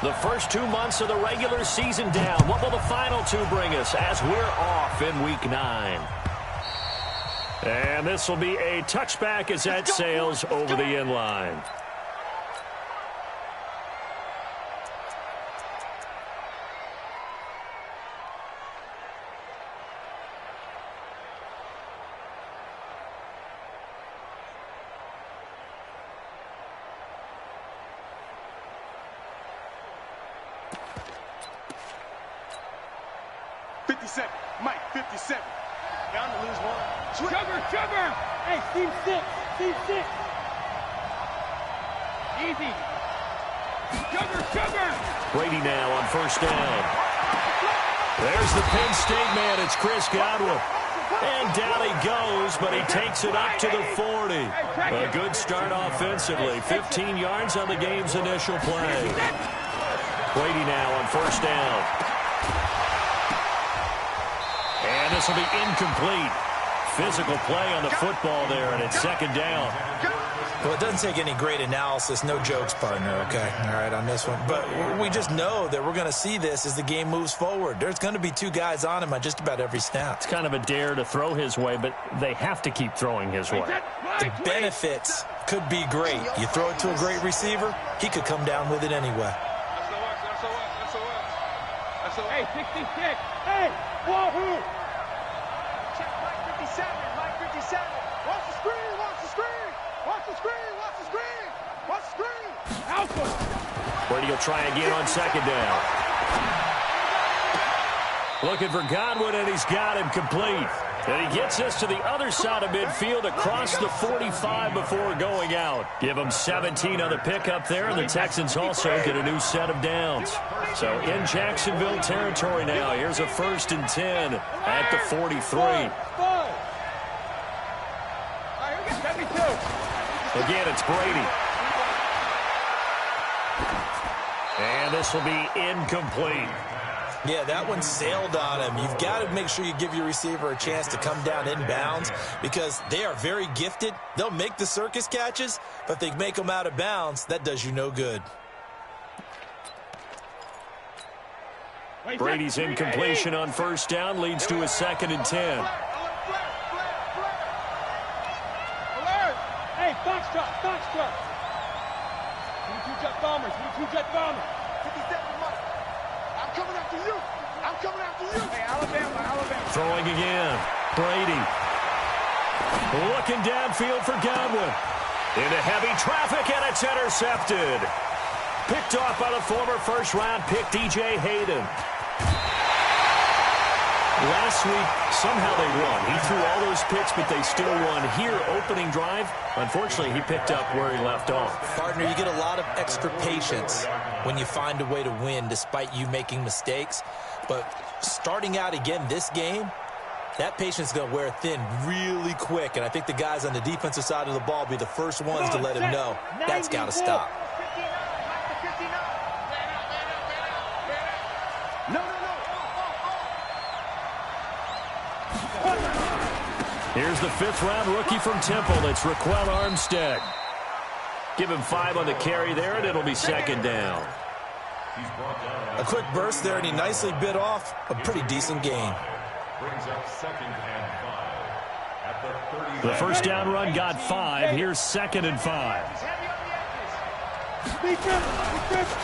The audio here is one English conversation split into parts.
The first 2 months of the regular season down. What will the final two bring us as we're off in Week 9? And this will be a touchback as that sails over the end line. Mike, 57. Bound to lose one. Sugar! Hey, Steve 6. Easy. Sugar! Brady now on first down. There's the Penn State man. It's Chris Godwin. And down he goes, but he takes it up to the 40. A good start offensively. 15 yards on the game's initial play. Brady now on first down. And this will be incomplete. Physical play on the football there, and it's second down. Well, it doesn't take any great analysis. No jokes, partner, okay? All right, on this one. But we just know that we're going to see this as the game moves forward. There's going to be two guys on him on just about every snap. It's kind of a dare to throw his way, but they have to keep throwing his way. The benefits could be great. You throw it to a great receiver, he could come down with it anyway. Hey, 66. Hey, wahoo! Check Mike 57. Watch the screen. Alpha. Brady will try again on second down. Looking for Godwin, and he's got him complete. And he gets us to the other side of midfield across the 45 before going out. Give him 17 on the pickup there, and the Texans also get a new set of downs. So in Jacksonville territory now. Here's a 1st and 10 at the 43. Again, it's Brady. And this will be incomplete. Yeah, that one sailed on him. You've got to make sure you give your receiver a chance to come down inbounds because they are very gifted. They'll make the circus catches, but if they make them out of bounds, that does you no good. Brady's incompletion on first down leads to a 2nd and 10. Hey, Foxtrot. 22 jet bombers. 57 Mike. I'm coming after you. Hey, Alabama. Throwing again. Brady. Looking downfield for Godwin. Into heavy traffic, and it's intercepted. Picked off by the former first-round pick, DJ Hayden. Last week, somehow they won. He threw all those picks, but they still won. Here, opening drive, unfortunately, he picked up where he left off. Partner, you get a lot of extra patience when you find a way to win despite you making mistakes. But starting out again this game, that patience is going to wear thin really quick. And I think the guys on the defensive side of the ball will be the first ones to let him know that's got to stop. Here's the 5th-round rookie from Temple. It's Raquel Armstead. Give him 5 on the carry there, and it'll be second down. A quick burst there, and he nicely bit off a pretty decent gain. The first down run got 5. Here's 2nd and 5.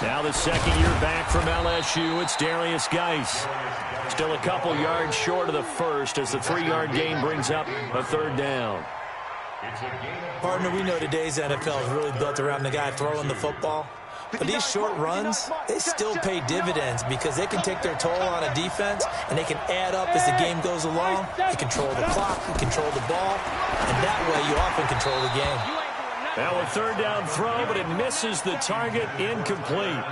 Now the second year back from LSU, it's Darius Geis. Still a couple yards short of the first as the 3-yard gain brings up a 3rd down. Partner, we know today's NFL is really built around the guy throwing the football. But these short runs, they still pay dividends because they can take their toll on a defense and they can add up as the game goes along. You control the clock, you control the ball, and that way you often control the game. Now a 3rd down throw, but it misses the target, incomplete.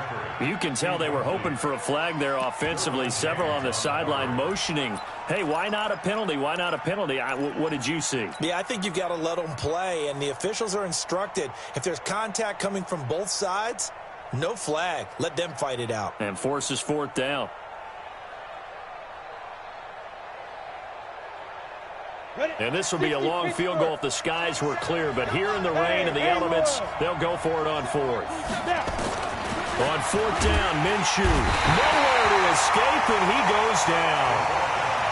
You can tell they were hoping for a flag there offensively. Several on the sideline motioning. Hey, why not a penalty? Why not a penalty? What did you see? Yeah, I think you've got to let them play, and the officials are instructed. If there's contact coming from both sides, no flag. Let them fight it out. And forces 4th down. And this will be a long field goal if the skies were clear. But here in the rain and the elements, they'll go for it on 4th. On 4th down, Minshew. Nowhere to escape, and he goes down.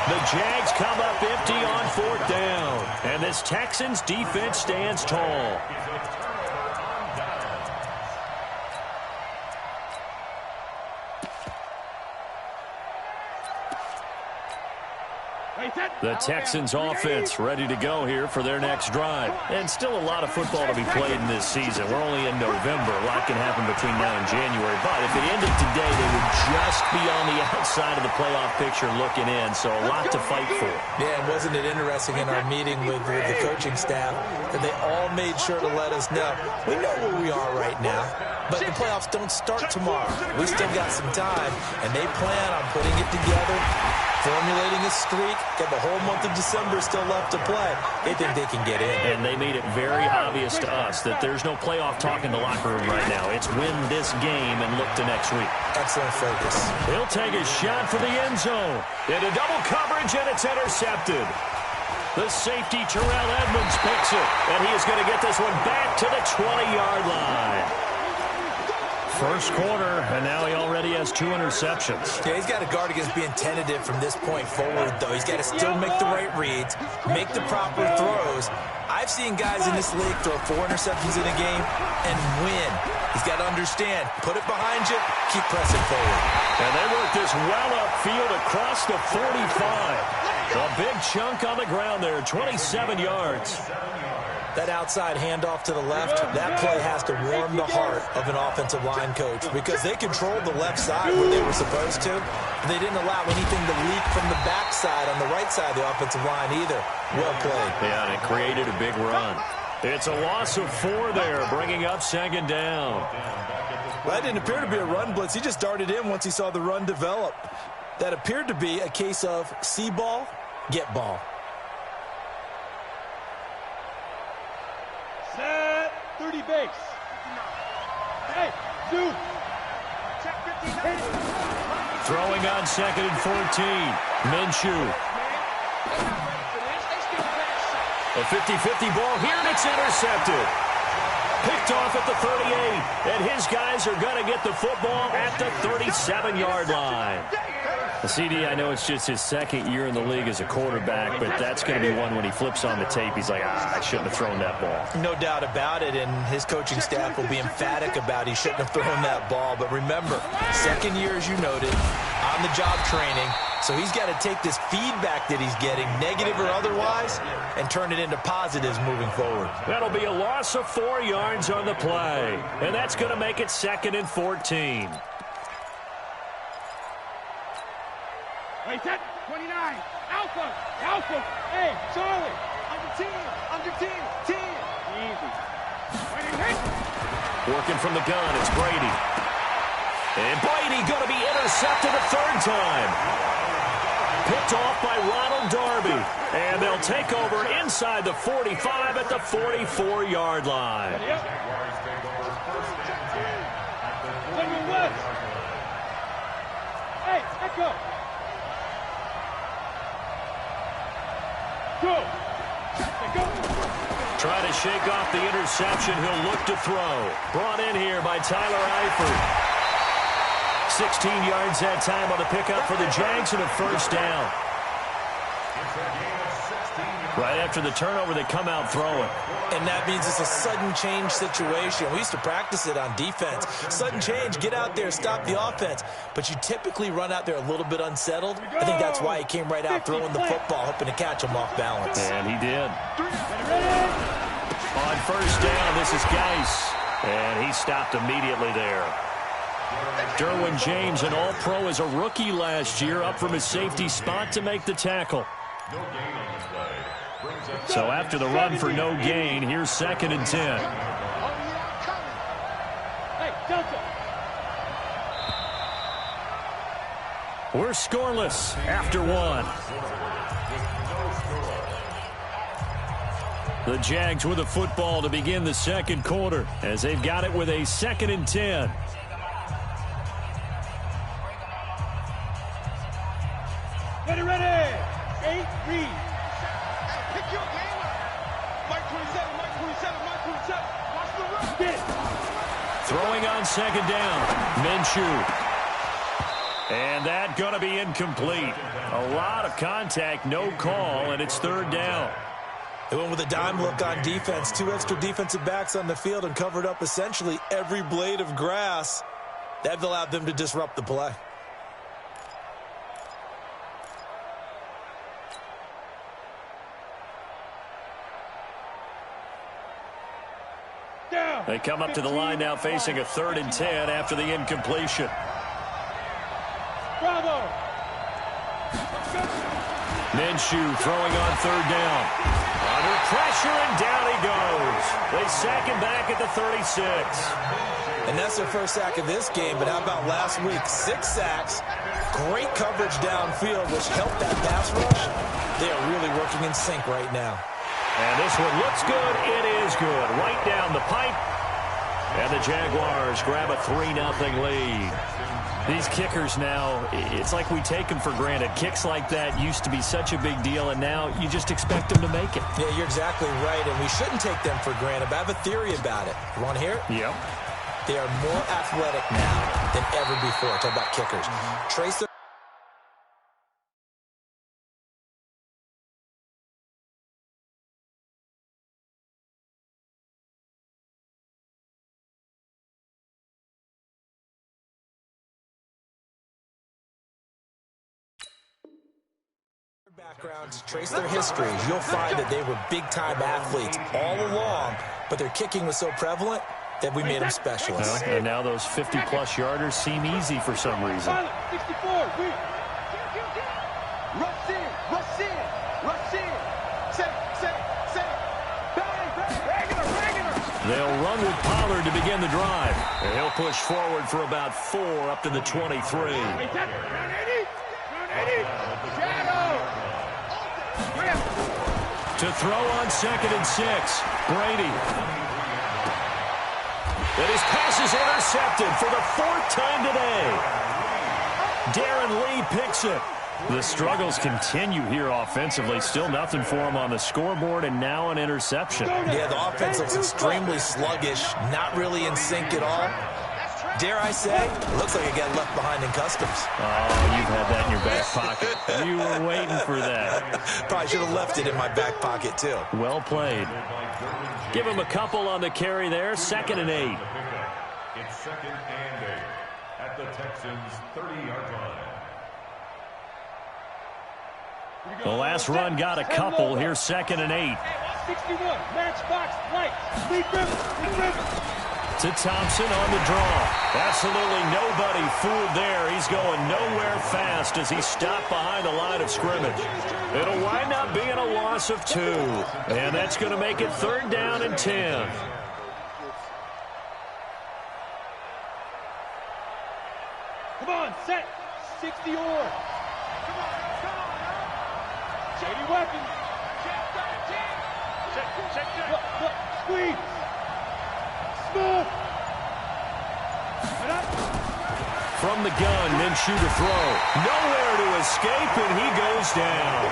The Jags come up empty on 4th down. And this Texans defense stands tall. The Texans offense ready to go here for their next drive. And still a lot of football to be played in this season. We're only in November. A lot can happen between now and January. But if it ended today, they would just be on the outside of the playoff picture looking in. So a lot to fight for. Yeah, and wasn't it interesting in our meeting with the coaching staff that they all made sure to let us know, we know where we are right now, but the playoffs don't start tomorrow. We still got some time, and they plan on putting it together, formulating a streak, got the whole month of December still left to play. They think they can get in. And they made it very obvious to us that there's no playoff talk in the locker room right now. It's win this game and look to next week. Excellent focus. He'll take a shot for the end zone. Into double coverage, and it's intercepted. The safety, Terrell Edmonds, picks it. And he is going to get this one back to the 20-yard line. First quarter, and now he already has 2 interceptions. Yeah, he's got to guard against being tentative from this point forward, though. He's got to still make the right reads, make the proper throws. I've seen guys in this league throw 4 interceptions in a game and win. He's got to understand, put it behind you, keep pressing forward. And they work this well upfield across the 45. A big chunk on the ground there, 27 yards. That outside handoff to the left, that play has to warm the heart of an offensive line coach because they controlled the left side where they were supposed to. They didn't allow anything to leak from the backside on the right side of the offensive line either. Well played. Yeah, and it created a big run. It's a loss of 4 there, bringing up 2nd down. Well, that didn't appear to be a run blitz. He just darted in once he saw the run develop. That appeared to be a case of see ball, get ball. Set 30 base. Hey, zoom. Throwing on 2nd and 14. Minshew. A 50-50 ball here, and it's intercepted. Picked off at the 38, and his guys are going to get the football at the 37-yard line. The CD, I know it's just his 2nd year in the league as a quarterback, but that's going to be one when he flips on the tape, he's like, I shouldn't have thrown that ball. No doubt about it, and his coaching staff will be emphatic about he shouldn't have thrown that ball. But remember, 2nd year, as you noted, on-the-job training, so he's got to take this feedback that he's getting, negative or otherwise, and turn it into positives moving forward. That'll be a loss of 4 yards on the play, and that's going to make it 2nd and 14. Right, set 29. Alpha. Alpha. Hey, Charlie. Under team. Easy. Working from the gun, it's Brady. And Brady going to be intercepted a 3rd time. Picked off by Ronald Darby. And they'll take over inside the 45 at the 44-yard line. Hey, echo. Go. Trying to shake off the interception. He'll look to throw. Brought in here by Tyler Eifert. 16 yards that time on the pickup for the Jags and a 1st down. Right after the turnover, they come out throwing. And that means it's a sudden change situation. We used to practice it on defense. Sudden change, get out there, stop the offense. But you typically run out there a little bit unsettled. I think that's why he came right out throwing the football, hoping to catch him off balance. And he did. On 1st down, this is Geis. And he stopped immediately there. Derwin James, an all-pro as a rookie last year, up from his safety spot to make the tackle. So after the run for no gain, here's 2nd and 10. Hey, Delta. We're scoreless after 1. The Jags with a football to begin the 2nd quarter as they've got it with a 2nd and 10. Ready. 8 read. Pick your game up. Mike 27. Watch the run. Get it. Throwing on second down. Minshew. And that going to be incomplete. A lot of contact, no call, and it's third down. They went with a dime look on defense. 2 extra defensive backs on the field and covered up essentially every blade of grass. That allowed them to disrupt the play. They come up to the line now facing a 3rd and 10 after the incompletion. Bravo. Minshew throwing on 3rd down. Under pressure, and down he goes. They sack him back at the 36. And that's their first sack of this game, but how about last week? 6 sacks, great coverage downfield, which helped that pass rush. They are really working in sync right now. And this one looks good. It is good. Right down the pipe. And the Jaguars grab a 3-0 lead. These kickers now, it's like we take them for granted. Kicks like that used to be such a big deal, and now you just expect them to make it. Yeah, you're exactly right, and we shouldn't take them for granted, but I have a theory about it. You want to hear it? Yep. They are more athletic now than ever before. Talk about kickers. Trace their backgrounds, trace their histories, you'll find that they were big-time athletes all along, but their kicking was so prevalent that we made them specialists. And now those 50-plus yarders seem easy for some reason. 64. Rush in, rush in, rush in. Say. Bang. They'll run with Pollard to begin the drive. And he'll push forward for about 4 up to the 23. To throw on 2nd and 6. Brady. And his pass is intercepted for the 4th time today. Darren Lee picks it. The struggles continue here offensively. Still nothing for him on the scoreboard, and now an interception. Yeah, the offense looks extremely sluggish, not really in sync at all. Dare I say, it looks like it got left behind in customs. Oh, you've had that in your back pocket. You were waiting for that. Probably should have left it in my back pocket, too. Well played. Give him a couple on the carry there. 2nd and 8. It's 2nd and 8 at the Texans' 30-yard line. The last run got a couple. Here's 2nd and 8. 61. Matchbox light. Lead river. To Thompson on the draw. Absolutely nobody fooled there. He's going nowhere fast as he's stopped behind the line of scrimmage. It'll wind up being a loss of 2. And that's going to make it 3rd down and 10. Come on, set. 60 or. Shady weapon. Check. Look, squeeze. Smooth. From the gun, Minshew to throw. Nowhere to escape, and he goes down.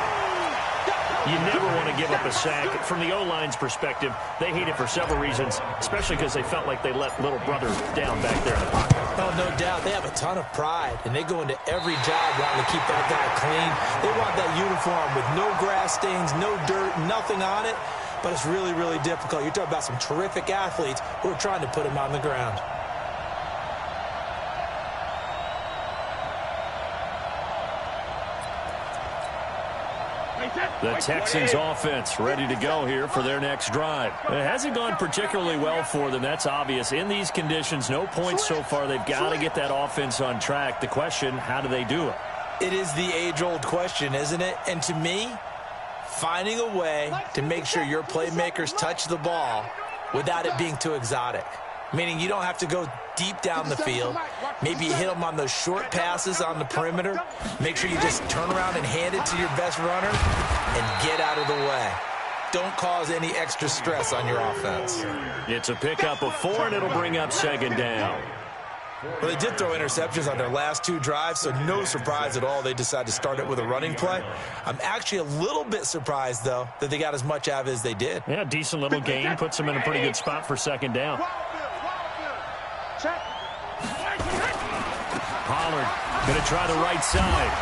You never want to give up a sack. From the O-line's perspective, they hate it for several reasons, especially because they felt like they let little brother down back there in the pocket. Oh, no doubt. They have a ton of pride, and they go into every job wanting to keep that guy clean. They want that uniform with no grass stains, no dirt, nothing on it. But it's really, really difficult. You're talking about some terrific athletes who are trying to put him on the ground. The Texans offense ready to go here for their next drive. It hasn't gone particularly well for them. That's obvious. In these conditions, no points so far. They've got to get that offense on track. The question, how do they do it? It is the age-old question, isn't it? And to me, finding a way to make sure your playmakers touch the ball without it being too exotic. Meaning you don't have to go deep down the field. Maybe you hit them on those short passes on the perimeter. Make sure you just turn around and hand it to your best runner and get out of the way. Don't cause any extra stress on your offense. It's a pickup of 4, and it'll bring up 2nd down. Well, they did throw interceptions on their last 2 drives, so no surprise at all they decided to start it with a running play. I'm actually a little bit surprised, though, that they got as much out of it as they did. Yeah, decent little gain. Puts them in a pretty good spot for 2nd down. Check. Pollard going to try the right side.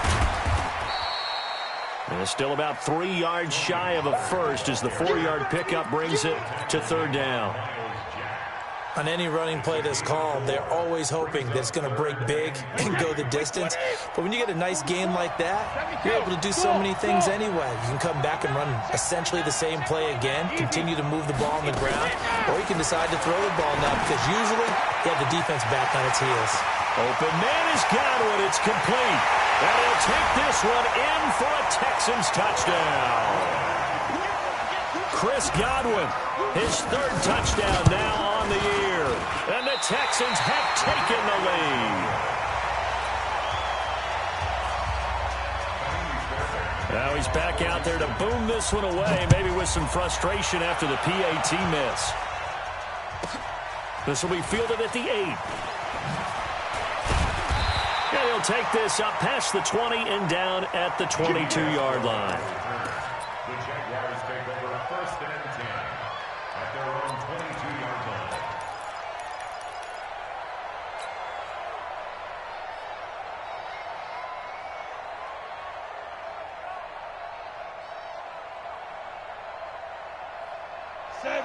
And it's still about 3 yards shy of a first as the 4-yard pickup brings it to third down. On any running play that's called, they're always hoping that it's going to break big and go the distance. But when you get a nice game like that, you're able to do so many things anyway. You can come back and run essentially the same play again, continue to move the ball on the ground, or you can decide to throw the ball now because usually you have the defense back on its heels. Open man is Godwin. It's complete. And he'll take this one in for a Texans touchdown. Chris Godwin, his 3rd touchdown now on the year. And the Texans have taken the lead. Now he's back out there to boom this one away, maybe with some frustration after the PAT miss. This will be fielded at the 8. And he'll take this up past the 20 and down at the 22-yard line. The Jaguars take over 1st and 10 at their own 22-yard line.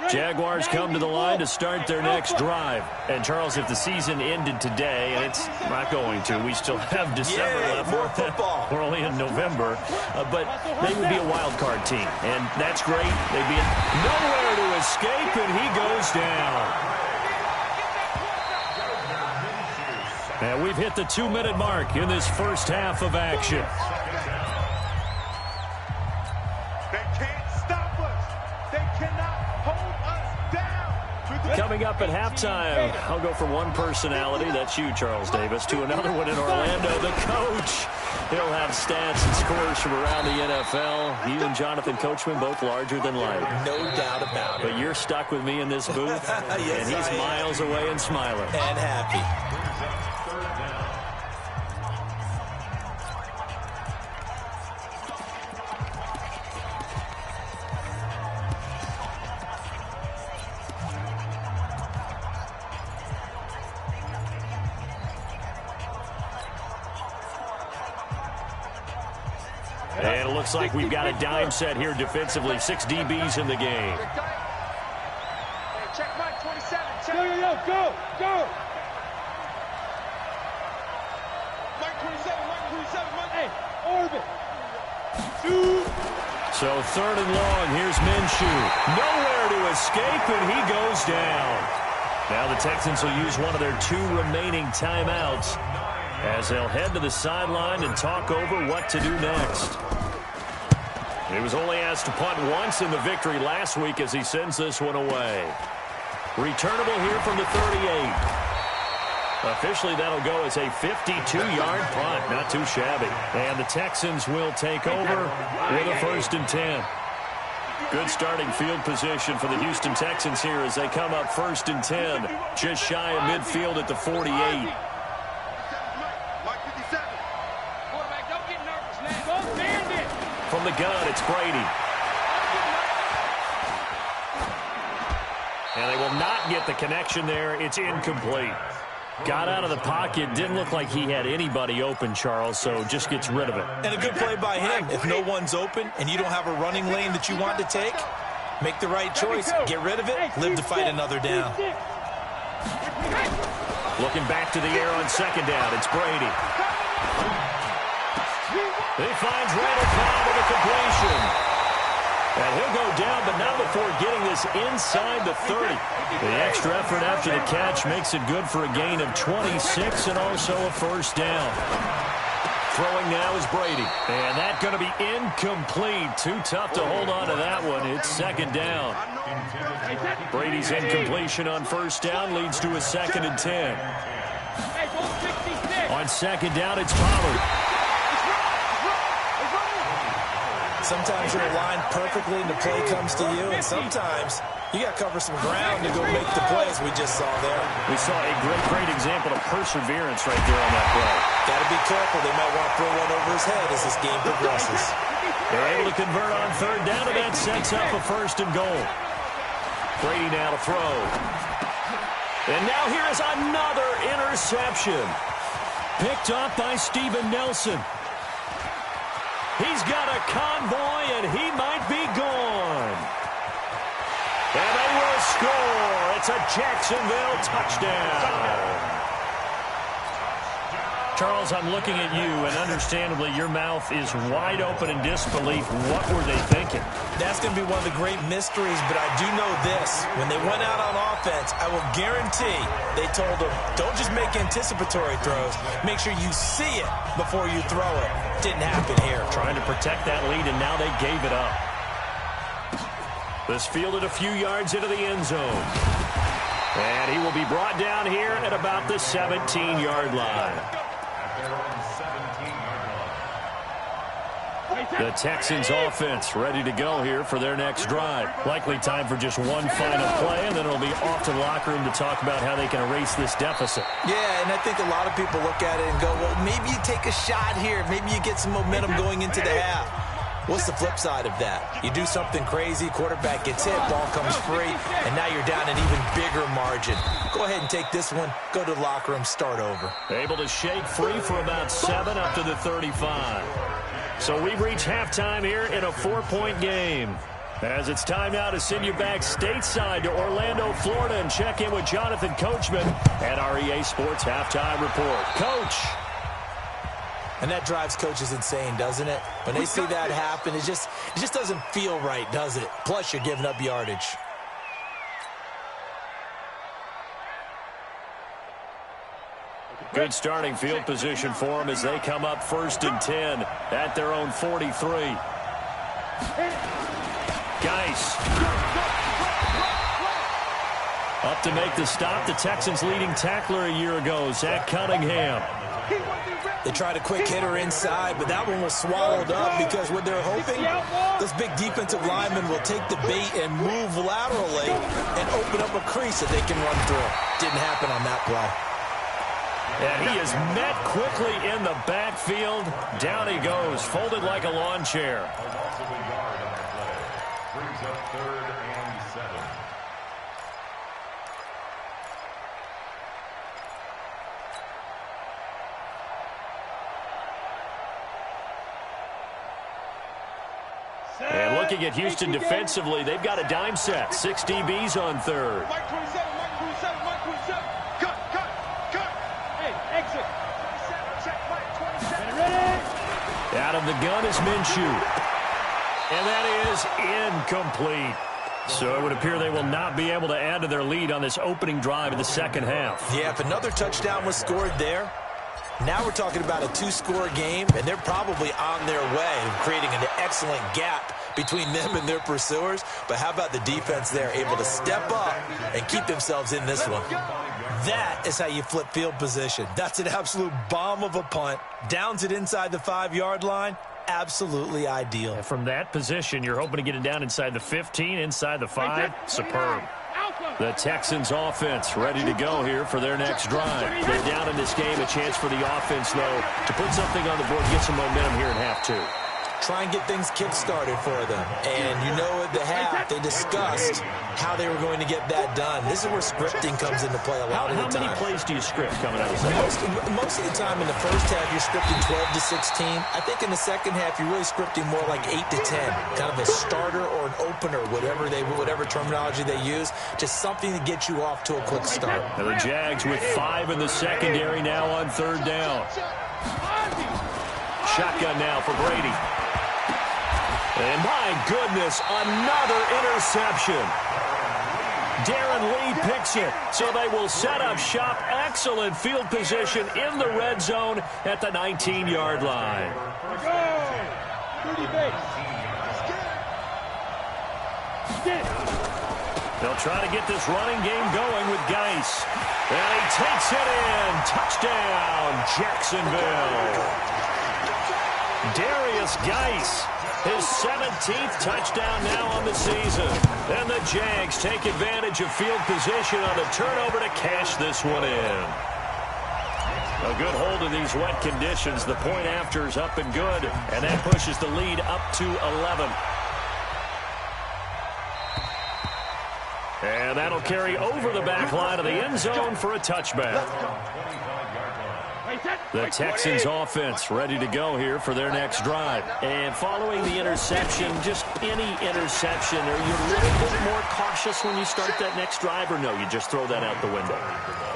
Jaguars come to the line to start their next drive. And, Charles, if the season ended today, and it's not going to, we still have December left. More football. We're only in November. But they would be a wild card team, and that's great. They'd be nowhere to escape, and he goes down. And we've hit the 2-minute mark in this first half of action. Coming up at halftime, I'll go from one personality, that's you, Charles Davis, to another one in Orlando, the coach. He'll have stats and scores from around the NFL. You and Jonathan Coachman, both larger than life. No doubt about it. But you're stuck with me in this booth, yes, and he's miles away and smiling. And happy. And it looks like we've got a dime set here defensively. 6 DBs in the game. Check Mike 27. Check. Go. Mike 27. Hey, orbit. So 3rd and long. Here's Minshew. Nowhere to escape, and he goes down. Now the Texans will use one of their 2 remaining timeouts as they'll head to the sideline and talk over what to do next. He was only asked to punt once in the victory last week as he sends this one away. Returnable here from the 38. Officially, that'll go as a 52-yard punt. Not too shabby. And the Texans will take over with a 1st and 10. Good starting field position for the Houston Texans here as they come up 1st and 10. Just shy of midfield at the 48. From the gun, it's Brady. And they will not get the connection there. It's incomplete. Got out of the pocket. Didn't look like he had anybody open, Charles, so just gets rid of it. And a good play by him. If no one's open and you don't have a running lane that you want to take, make the right choice. Get rid of it. Live to fight another down. Looking back to the air on 2nd down. It's Brady. He finds Randall Cobb with a completion. And he'll go down, but not before getting this inside the 30. The extra effort after the catch makes it good for a gain of 26 and also a 1st down. Throwing now is Brady. And that's going to be incomplete. Too tough to hold on to that one. It's 2nd down. Brady's incompletion on 1st down leads to a 2nd and 10. On 2nd down, it's Pollard. Sometimes you're aligned perfectly and the play comes to you, and sometimes you got to cover some ground to go make the plays we just saw there. We saw a great example of perseverance right there on that play. Got to be careful. They might want to throw one over his head as this game progresses. They're able to convert on 3rd down, and that sets up a 1st and goal. Brady now to throw. And now here is another interception. Picked off by Steven Nelson. He's got a convoy, and he might be gone. And they will score. It's a Jacksonville touchdown. Charles, I'm looking at you, and understandably, your mouth is wide open in disbelief. What were they thinking? That's going to be one of the great mysteries, but I do know this. When they went out on offense, I will guarantee they told them, don't just make anticipatory throws. Make sure you see it before you throw it. Didn't happen here. Trying to protect that lead, and now they gave it up. This fielded a few yards into the end zone. And he will be brought down here at about the 17-yard line. The Texans offense ready to go here for their next drive. Likely time for just one final play, and then it'll be off to the locker room to talk about how they can erase this deficit. Yeah, and I think a lot of people look at it and go, well, maybe you take a shot here. Maybe you get some momentum going into the half. What's the flip side of that? You do something crazy, quarterback gets hit, ball comes free, and now you're down an even bigger margin. Go ahead and take this one, go to the locker room, start over. Able to shake free for about 7 up to the 35. So we've reached halftime here in a 4-point game. As it's time now to send you back stateside to Orlando, Florida, and check in with Jonathan Coachman at our EA Sports Halftime Report. Coach. And that drives coaches insane, doesn't it? When they see that happen, it just doesn't feel right, does it? Plus, you're giving up yardage. Good starting field position for them as they come up 1st and 10 at their own 43. Geis. Up to make the stop, the Texans' leading tackler a year ago, Zach Cunningham. They tried a quick hitter inside, but that one was swallowed up because what they're hoping, those big defensive linemen will take the bait and move laterally and open up a crease that they can run through. Didn't happen on that play. And he is met quickly in the backfield. Down he goes, folded like a lawn chair. Brings up 3rd and 7. And looking at Houston defensively, they've got a dime set. 6 DBs on 3rd. Mike 27, Mike 27, Mike 27. Cut. Hey, exit. 27, check Mike 27. Ready? Out of the gun is Minshew. And that is incomplete. So it would appear they will not be able to add to their lead on this opening drive of the second half. Yeah, if another touchdown was scored there, now we're talking about a 2-score game, and they're probably on their way to creating an excellent gap between them and their pursuers. But how about the defense there, able to step up and keep themselves in this one? That is how you flip field position. That's an absolute bomb of a punt. Downs it inside the 5-yard line. Absolutely ideal. And from that position, you're hoping to get it down inside the 15, inside the 5. Superb. The Texans offense ready to go here for their next drive. They're down in this game. A chance for the offense, though, to put something on the board, get some momentum here in half 2. Try and get things kick-started for them. And you know at the half, they discussed how they were going to get that done. This is where scripting comes into play a lot of the time. How many plays do you script coming out of the Most of the time in the first half, you're scripting 12 to 16. I think in the second half, you're really scripting more like 8 to 10. Kind of a starter or an opener, whatever terminology they use. Just something to get you off to a quick start. Now the Jags with 5 in the secondary now on 3rd down. Shotgun now for Brady. And my goodness, another interception. Darren Lee picks it, so they will set up shop. Excellent field position in the red zone at the 19-yard line. They'll try to get this running game going with Geis. And he takes it in. Touchdown, Jacksonville. Darius Geis. His 17th touchdown now on the season. And the Jags take advantage of field position on the turnover to cash this one in. A good hold in these wet conditions. The point after is up and good. And that pushes the lead up to 11. And that'll carry over the back line of the end zone for a touchback. The Texans offense ready to go here for their next drive. And following the interception, just any interception, are you a little bit more cautious when you start that next drive, or no, you just throw that out the window?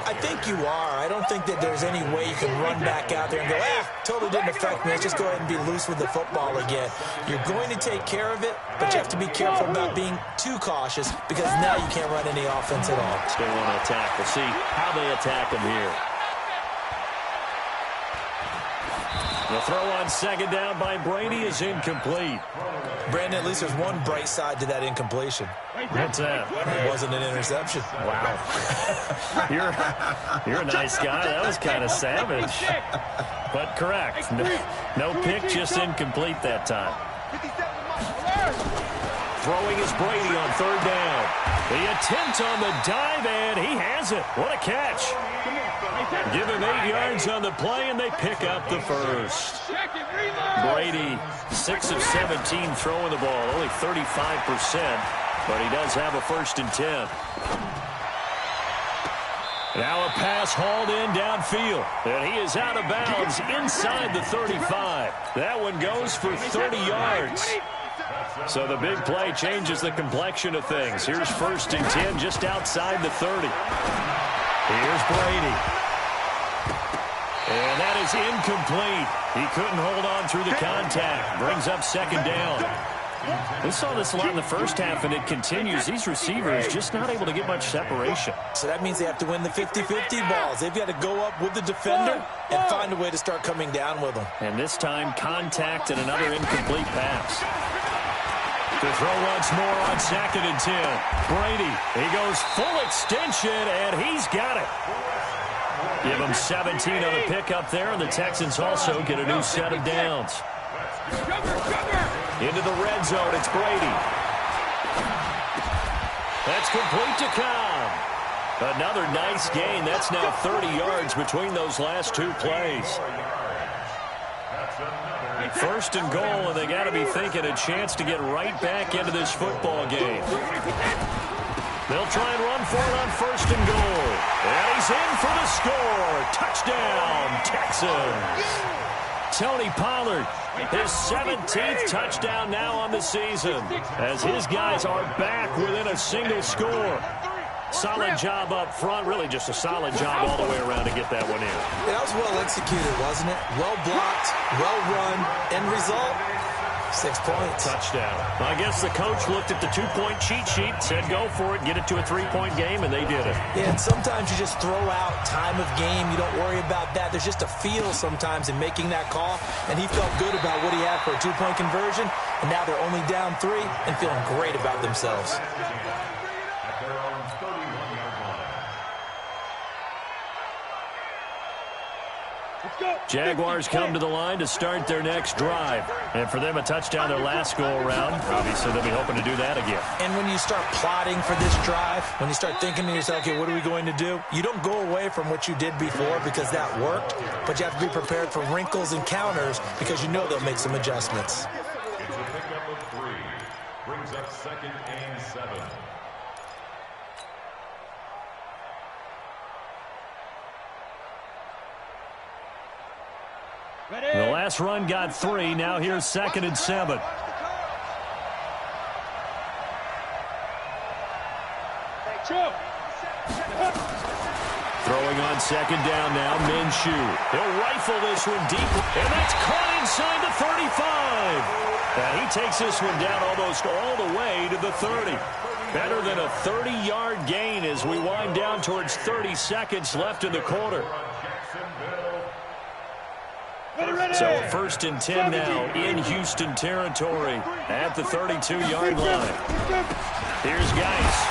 I think you are. I don't think that there's any way you can run back out there and go, totally didn't affect me. Let's just go ahead and be loose with the football again. You're going to take care of it, but you have to be careful about being too cautious because now you can't run any offense at all. They want to attack. We'll see how they attack them here. The throw on second down by Brady is incomplete. Brandon, at least there's one bright side to that incompletion. What's that? It wasn't an interception. Wow. You're a nice guy. That was kind of savage. But correct. No pick, just incomplete that time. Throwing is Brady on third down. The attempt on the dive, and he has it. What a catch. Give him 8 yards on the play, and they pick up the first. Brady, 6 of 17 throwing the ball, only 35%, but he does have a 1st and 10. Now a pass hauled in downfield, and he is out of bounds inside the 35. That one goes for 30 yards. So the big play changes the complexion of things. Here's 1st and 10 just outside the 30. Here's Brady. And that is incomplete. He couldn't hold on through the contact. Brings up second down. We saw this a lot in the first half, and it continues. These receivers just not able to get much separation. So that means they have to win the 50-50 balls. They've got to go up with the defender and find a way to start coming down with them. And this time, contact and another incomplete pass. To throw once more on 2nd and 10. Brady, he goes full extension, and he's got it. Give him 17 on the pickup there, and the Texans also get a new set of downs. Into the red zone, it's Brady. That's complete to Cobb. Another nice gain. That's now 30 yards between those last 2 plays. 1st and goal, and they got to be thinking a chance to get right back into this football game. They'll try and run for it on 1st and goal. And he's in for the score. Touchdown, Texans. Tony Pollard, his 17th touchdown now on the season, as his guys are back within a single score. Solid job up front, really just a solid job all the way around to get that one in. That was well executed, wasn't it? Well blocked, well run, end result, 6 points. Touchdown. I guess the coach looked at the 2-point cheat sheet, said go for it, get it to a 3-point game, and they did it. Yeah, and sometimes you just throw out time of game. You don't worry about that. There's just a feel sometimes in making that call, and he felt good about what he had for a 2-point conversion, and now they're only down 3 and feeling great about themselves. Jaguars come to the line to start their next drive. And for them, a touchdown their last go-around. Obviously, they'll be hoping to do that again. And when you start plotting for this drive, when you start thinking to yourself, okay, what are we going to do? You don't go away from what you did before because that worked, but you have to be prepared for wrinkles and counters because you know they'll make some adjustments. It's a pickup of 3. Brings up 2nd and 7. The last run got 3. Now here's 2nd and 7. Throwing on 2nd down now, Minshew. He'll rifle this one deep, and that's caught inside the 35. And he takes this one down almost all the way to the 30. Better than a 30-yard gain as we wind down towards 30 seconds left in the quarter. So 1st and 10 now in Houston territory at the 32-yard line. Here's Geis.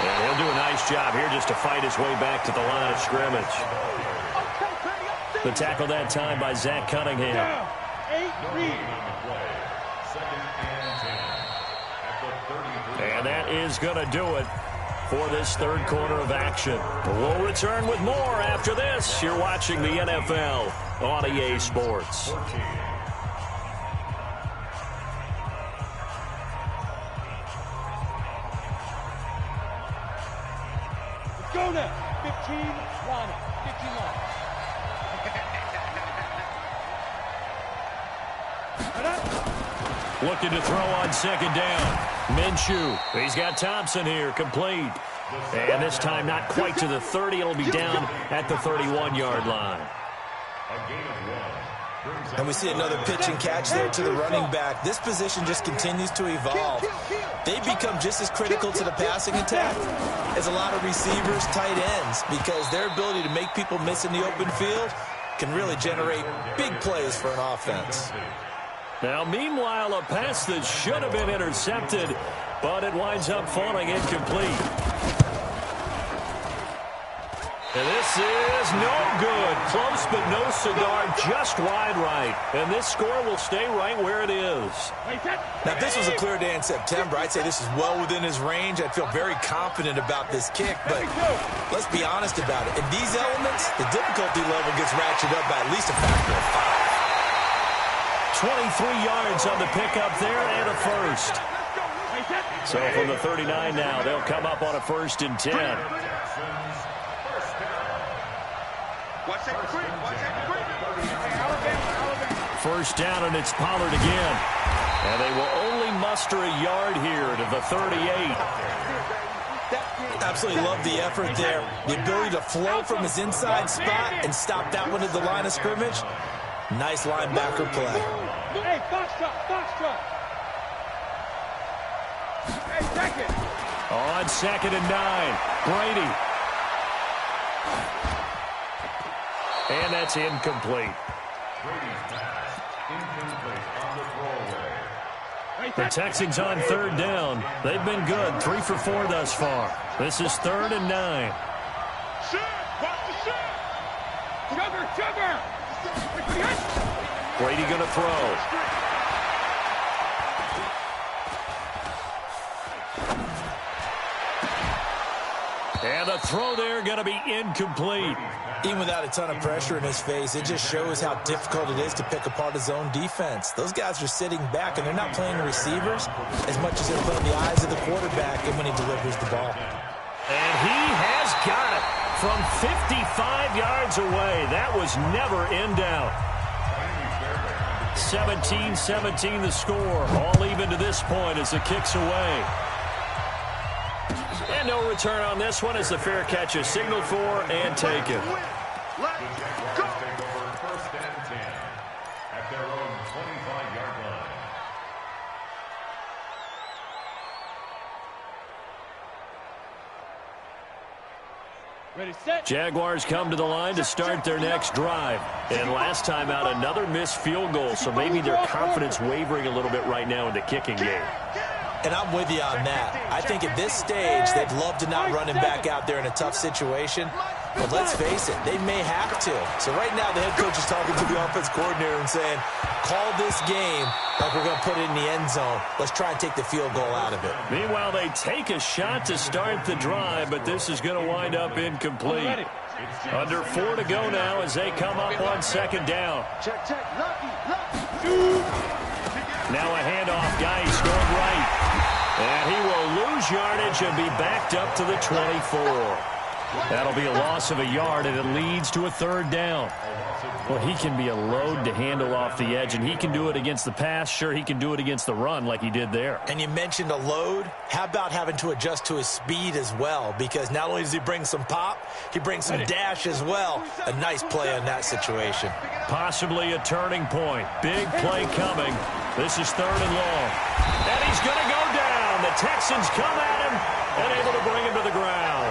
And he'll do a nice job here just to fight his way back to the line of scrimmage. The tackle that time by Zach Cunningham. And that is going to do it for this third quarter of action. We'll return with more after this. You're watching the NFL on EA Sports. line. 15 line. Looking to throw on second down. Minshew. He's got Thompson here, complete. And this time not quite to the 30. It'll be down at the 31-yard line. And we see another pitch and catch there to the running back. This position just continues to evolve. They become just as critical to the passing attack as a lot of receivers, tight ends, because their ability to make people miss in the open field can really generate big plays for an offense. Now, meanwhile, a pass that should have been intercepted, but it winds up falling incomplete. And this is no good. Close, but no cigar, just wide right. And this score will stay right where it is. Now, if this was a clear day in September, I'd say this is well within his range. I'd feel very confident about this kick, but let's be honest about it. In these elements, the difficulty level gets ratcheted up by at least a factor of 5. 23 yards on the pickup there and a first. So from the 39 now, they'll come up on a 1st and 10. First down, and it's Pollard again. And they will only muster a yard here to the 38. Absolutely love the effort there. The ability to flow from his inside spot and stop that one at the line of scrimmage. Nice linebacker play. Hey, box truck. Hey, second. On 2nd and 9, Brady. And that's incomplete. The Texans on 3rd down. They've been good, 3 for 4 thus far. This is 3rd and 9. Sugar. Brady going to throw. And the throw there going to be incomplete. Even without a ton of pressure in his face, it just shows how difficult it is to pick apart his own defense. Those guys are sitting back, and they're not playing receivers as much as they're playing the eyes of the quarterback and when he delivers the ball. And he has got it from 55 yards away. That was never in doubt. 17-17 the score. All even to this point as the kick's away. And no return on this one as the fair catch is signaled for and taken. Ready, set. Jaguars come to the line to start their next drive. And last time out, another missed field goal, so maybe their confidence wavering a little bit right now in the kicking game. And I'm with you on that. I think at this stage, they'd love to not run him back out there in a tough situation. But let's face it, they may have to. So right now, the head coach is talking to the offense coordinator and saying, call this game like we're going to put it in the end zone. Let's try and take the field goal out of it. Meanwhile, they take a shot to start the drive, but this is going to wind up incomplete. Under 4 to go now as they come up on 2nd down. Check. Lucky. Now a handoff. Guys going right. And he will lose yardage and be backed up to the 24. That'll be a loss of a yard, and it leads to a 3rd down. Well, he can be a load to handle off the edge, and he can do it against the pass. Sure, he can do it against the run like he did there. And you mentioned a load. How about having to adjust to his speed as well? Because not only does he bring some pop, he brings some dash as well. A nice play on that situation. Possibly a turning point. Big play coming. This is 3rd and long. And he's going to go down. The Texans come at him and able to bring him to the ground.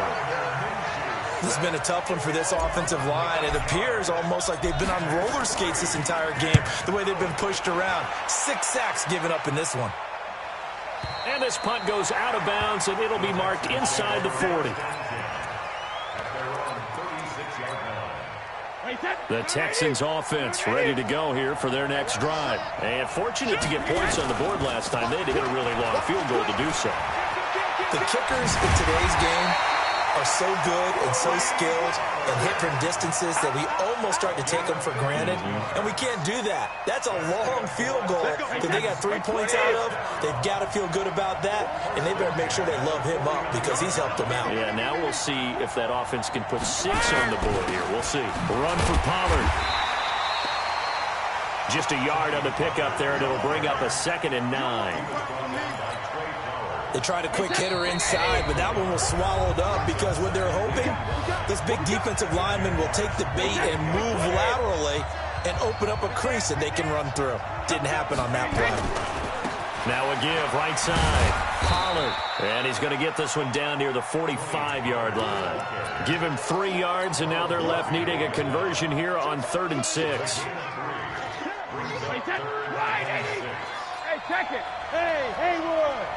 This has been a tough one for this offensive line. It appears almost like they've been on roller skates this entire game, the way they've been pushed around. 6 sacks given up in this one. And this punt goes out of bounds, and it'll be marked inside the 40. The Texans offense ready to go here for their next drive. And fortunate to get points on the board last time. They had to hit a really long field goal to do so. The kickers in today's game are so good and so skilled and hit from distances that we almost start to take them for granted, and we can't do that. That's a long field goal that they got 3 points out of. They've got to feel good about that, and they better make sure they love him up because he's helped them out. Yeah, now we'll see if that offense can put 6 on the board here. We'll see. Run for Pollard. Just a yard on the pickup there, and it'll bring up a 2nd and 9. They tried a quick hitter inside, but that one was swallowed up because what they're hoping, this big defensive lineman will take the bait and move laterally and open up a crease that they can run through. Didn't happen on that play. Now a give, right side. Pollard. And he's going to get this one down near the 45-yard line. Give him 3 yards, and now they're left needing a conversion here on 3rd and 6. Hey, check it. Hey, Haywood.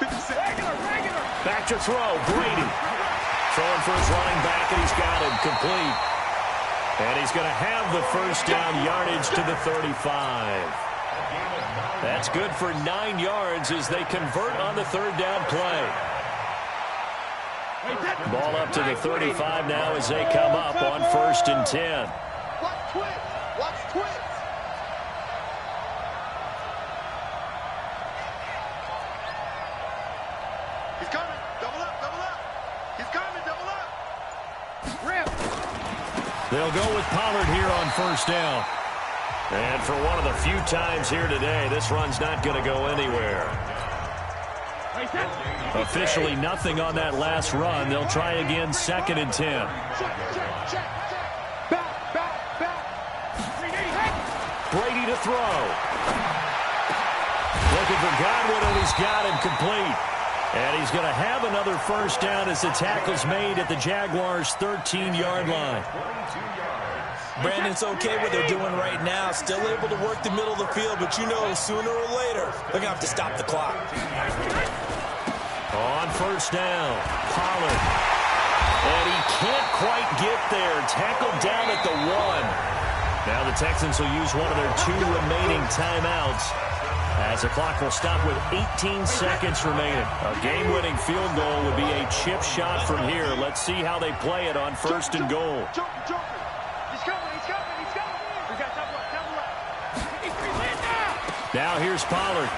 Regular. Back to throw, Brady. Throwing for his running back, and he's got him complete. And he's going to have the first down yardage to the 35. That's good for 9 yards as they convert on the 3rd down play. Ball up to the 35 now as they come up on 1st and 10. Watch twist. Watch twist. He's coming. Double up. He's coming. Double up. Rip. They'll go with Pollard here on 1st down. And for one of the few times here today, this run's not going to go anywhere. Officially nothing on that last run. They'll try again 2nd and 10. Check. Back. Brady to throw. Looking for Godwin, and he's got him complete. And he's going to have another first down as the tackle's made at the Jaguars' 13-yard line. Brandon, it's okay what they're doing right now. Still able to work the middle of the field, but you know sooner or later they're going to have to stop the clock. On 1st down, Pollard. And he can't quite get there. Tackled down at the 1. Now the Texans will use one of their 2 remaining timeouts as the clock will stop with 18 seconds remaining. A game-winning field goal would be a chip shot from here. Let's see how they play it on 1st and goal. He's coming. We got double up. Now here's Pollard.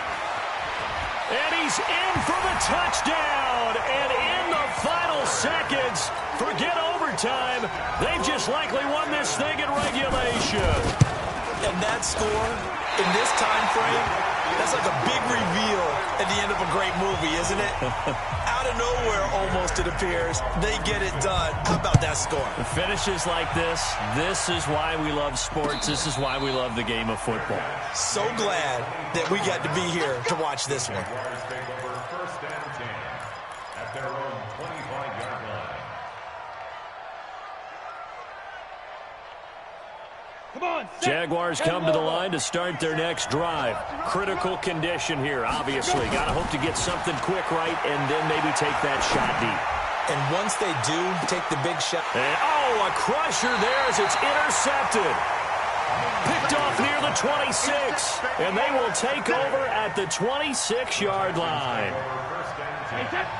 And he's in for the touchdown. And in the final seconds, forget overtime. They've just likely won this thing in regulation. And that score in this time frame, that's like a big reveal at the end of a great movie, isn't it? Out of nowhere, almost, it appears. They get it done. How about that score? Finishes like this is why we love sports. This is why we love the game of football. So glad that we got to be here to watch this one. Jaguars take over 1st and 10 at their own 25-yard line. Come on, Jaguars come to the line to start their next drive. Critical condition here, obviously. Got to hope to get something quick right and then maybe take that shot deep. And once they do take the big shot. And, a crusher there as it's intercepted. Picked off near the 26. And they will take over at the 26-yard line.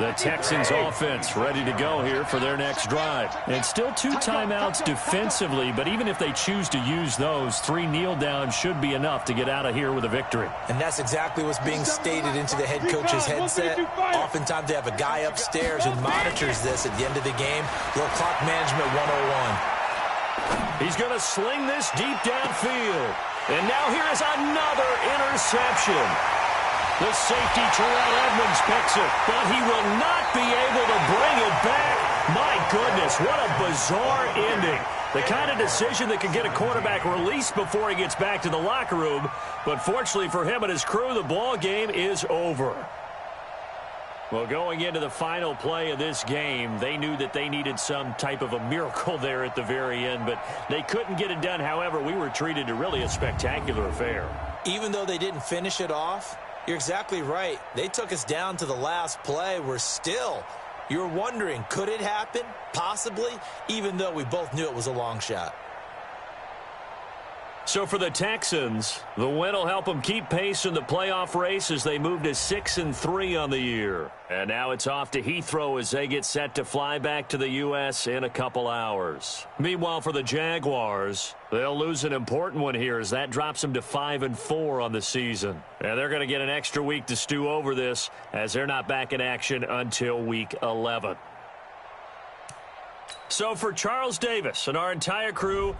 The Texans offense ready to go here for their next drive. And still 2 timeouts defensively, but even if they choose to use those, 3 kneel downs should be enough to get out of here with a victory. And that's exactly what's being stated into the head coach's headset. Oftentimes they have a guy upstairs who monitors this at the end of the game. Little clock management 101. He's going to sling this deep downfield. And now here is another interception. The safety, Terrell Edmonds, picks it, but he will not be able to bring it back. My goodness, what a bizarre ending. The kind of decision that can get a quarterback released before he gets back to the locker room. But fortunately for him and his crew, the ball game is over. Well, going into the final play of this game, they knew that they needed some type of a miracle there at the very end, but they couldn't get it done. However, we were treated to really a spectacular affair. Even though they didn't finish it off, you're exactly right. They took us down to the last play. You're wondering, could it happen? Possibly, even though we both knew it was a long shot. So for the Texans, the win will help them keep pace in the playoff race as they move to 6-3 on the year. And now it's off to Heathrow as they get set to fly back to the U.S. in a couple hours. Meanwhile, for the Jaguars, they'll lose an important one here as that drops them to 5-4 on the season. And they're going to get an extra week to stew over this as they're not back in action until week 11. So for Charles Davis and our entire crew...